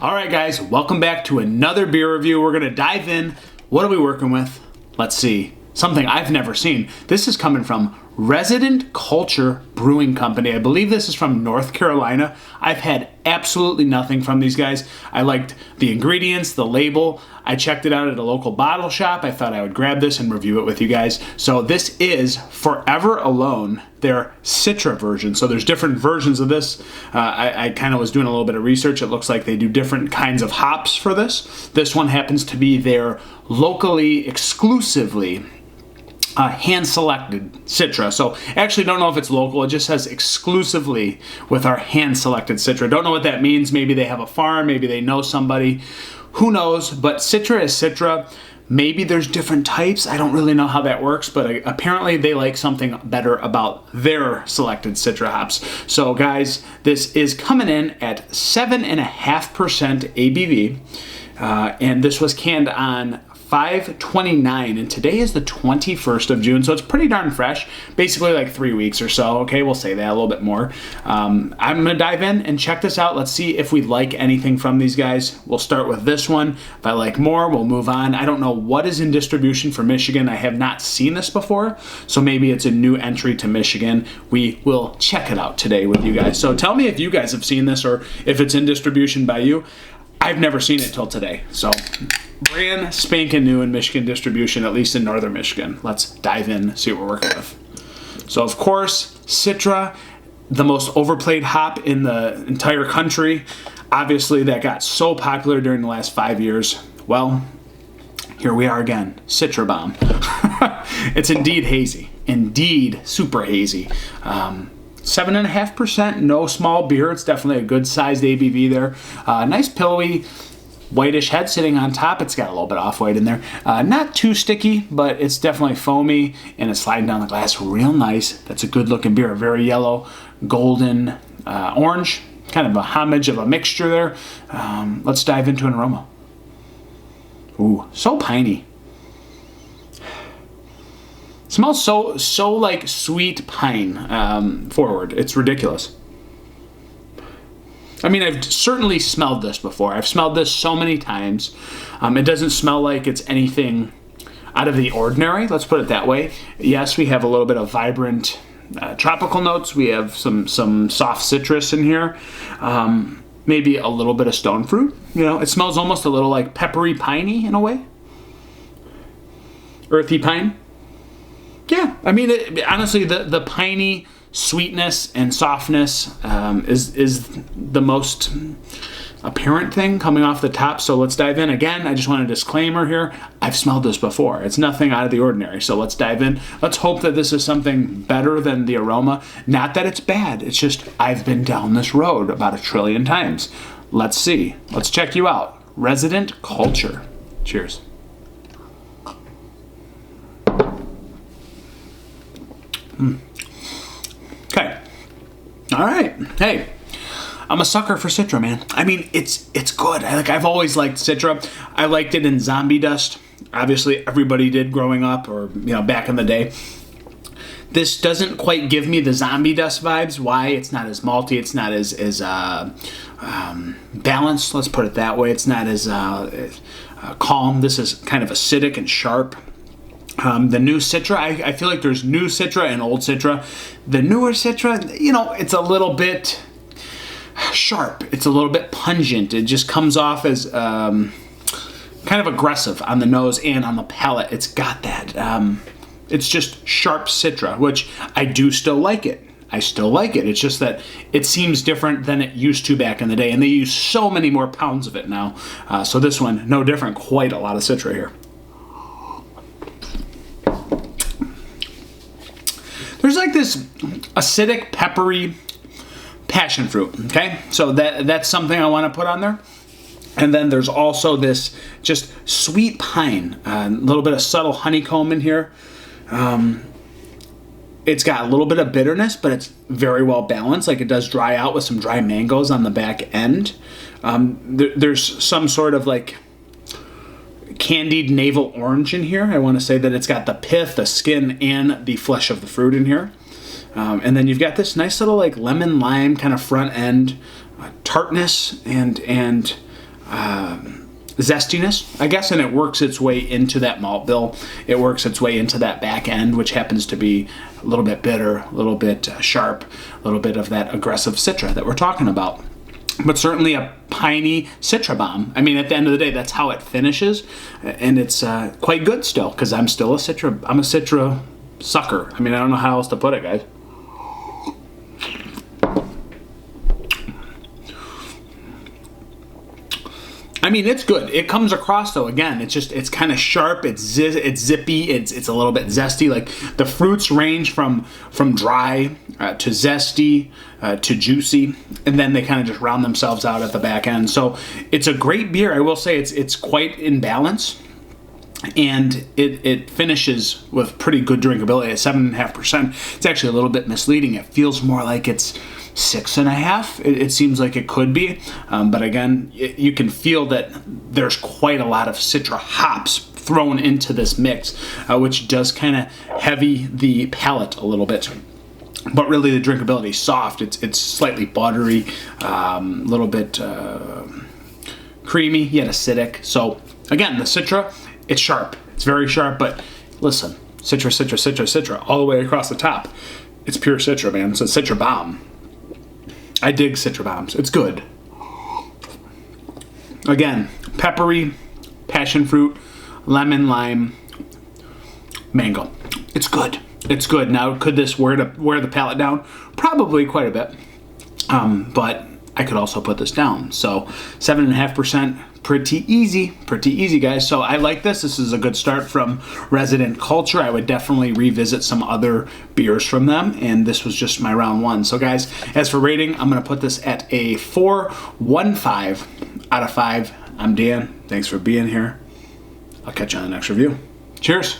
All right, guys, welcome back to another beer review. We're gonna dive in. What are we working with? Let's see. Something I've never seen. This is coming from Resident Culture Brewing Company. I believe this is from North Carolina. I've had absolutely nothing from these guys. I liked the ingredients, the label. I checked it out at a local bottle shop. I thought I would grab this and review it with you guys. So this is Forever Alone, their Citra version. So there's different versions of this. I kind of was doing a little bit of research. It looks like they do different kinds of hops for this. This one happens to be their locally, exclusively hand-selected Citra. So actually don't know if it's local. It just says exclusively with our hand-selected Citra. Don't know what that means. Maybe they have a farm. Maybe they know somebody. Who knows? But Citra is Citra. Maybe there's different types. I don't really know how that works, but apparently they like something better about their selected Citra hops. So guys, this is coming in at 7.5% ABV, and this was canned on 5/29, and today is the 21st of June, so it's pretty darn fresh, basically like 3 weeks or so. Okay, we'll say that a little bit more. I'm gonna dive in and check this out. Let's see if we like anything from these guys. We'll start with this one. If I like more, we'll move on. I don't know what is in distribution for Michigan. I have not seen this before, so maybe it's a new entry to Michigan. We will check it out today with you guys. So tell me if you guys have seen this or if it's in distribution by you. I've never seen it till today, so brand spanking new in Michigan distribution, at least in northern Michigan. Let's dive in, see what we're working with. So of course, Citra, the most overplayed hop in the entire country. Obviously that got so popular during the last 5 years. Well, here we are again, Citra bomb. It's indeed hazy, indeed super hazy. 7.5%, no small beer. It's definitely a good sized ABV there. Nice pillowy, whitish head sitting on top. It's got a little bit off white in there. Not too sticky, but it's definitely foamy and it's sliding down the glass real nice. That's a good looking beer. Very yellow, golden, orange. Kind of a homage of a mixture there. Let's dive into an aroma. Ooh, so piney. Smells so like sweet pine forward. It's ridiculous. I mean, I've certainly smelled this before. I've smelled this so many times. It doesn't smell like it's anything out of the ordinary. Let's put it that way. Yes, we have a little bit of vibrant tropical notes. We have some soft citrus in here. Maybe a little bit of stone fruit. You know, it smells almost a little like peppery piney in a way. Earthy pine. Yeah, I mean, honestly, the piney sweetness and softness is the most apparent thing coming off the top. So let's dive in. Again, I just want a disclaimer here. I've smelled this before. It's nothing out of the ordinary. So let's dive in. Let's hope that this is something better than the aroma. Not that it's bad. It's just I've been down this road about 1 trillion times. Let's see. Let's check you out. Resident Culture. Cheers. Okay. All right. Hey, I'm a sucker for Citra, man. I mean, it's good. I've always liked Citra. I liked it in Zombie Dust. Obviously, everybody did growing up, or back in the day. This doesn't quite give me the Zombie Dust vibes. Why? It's not as malty. It's not as balanced. Let's put it that way. It's not as calm. This is kind of acidic and sharp. The new Citra, I feel like there's new Citra and old Citra. The newer Citra, it's a little bit sharp. It's a little bit pungent. It just comes off as kind of aggressive on the nose and on the palate. It's got that. It's just sharp Citra, which I do still like it. I still like it. It's just that it seems different than it used to back in the day, and they use so many more pounds of it now. So this one, no different. Quite a lot of Citra here. There's like this acidic, peppery passion fruit, okay? So that's something I want to put on there. And then there's also this just sweet pine, a little bit of subtle honeycomb in here. It's got a little bit of bitterness, but it's very well balanced. Like it does dry out with some dry mangoes on the back end. There's some sort of like candied navel orange in here. I want to say that it's got the pith, the skin, and the flesh of the fruit in here. And then you've got this nice little like lemon lime kind of front end tartness and zestiness, I guess, and it works its way into that malt bill. It works its way into that back end, which happens to be a little bit bitter, a little bit sharp, a little bit of that aggressive Citra that we're talking about. But certainly a piney Citra bomb. I mean, at the end of the day, that's how it finishes, and it's quite good still, because I'm a Citra sucker. I mean, I don't know how else to put it, guys. I mean, it's good. It comes across, though, again, it's kind of sharp, it's zippy, it's a little bit zesty. Like, the fruits range from dry to zesty to juicy, and then they kind of just round themselves out at the back end. So it's a great beer. I will say it's quite in balance, and it finishes with pretty good drinkability at 7.5%. It's actually a little bit misleading. It feels more like it's 6.5. It seems like it could be, but again, you can feel that there's quite a lot of Citra hops thrown into this mix, which does kind of heavy the palate a little bit. But really, the drinkability is soft. It's slightly buttery, a little bit creamy, yet acidic. So again, the Citra, it's sharp. It's very sharp. But listen, Citra, Citra, Citra, Citra, all the way across the top. It's pure Citra, man. It's a Citra bomb. I dig Citra bombs. It's good. Again, peppery, passion fruit, lemon, lime, mango. It's good. It's good. Now, could this wear the palate down? Probably quite a bit. But I could also put this down. So 7.5%, pretty easy, guys. So I like this. This is a good start from Resident Culture. I would definitely revisit some other beers from them, and this was just my round one. So guys, as for rating, I'm going to put this at a 4.15 out of 5. I'm Dan. Thanks for being here. I'll catch you on the next review. Cheers.